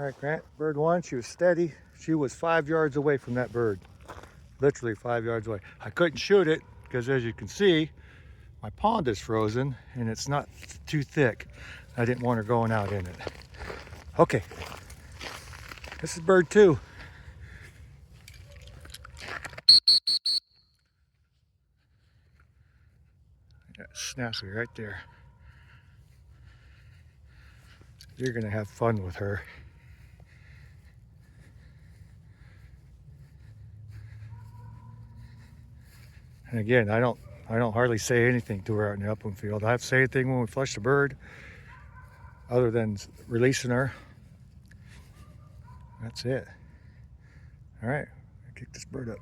All right, Grant, bird one, she was steady. She was 5 yards away from that bird. Literally 5 yards away. I couldn't shoot it because, as you can see, my pond is frozen and it's not too thick. I didn't want her going out in it. Okay, this is bird two. That snappy right there. You're gonna have fun with her. And again, I don't hardly say anything to her out in the upland field. I have to say anything when we flush the bird, other than releasing her. That's it. All right, kick this bird up.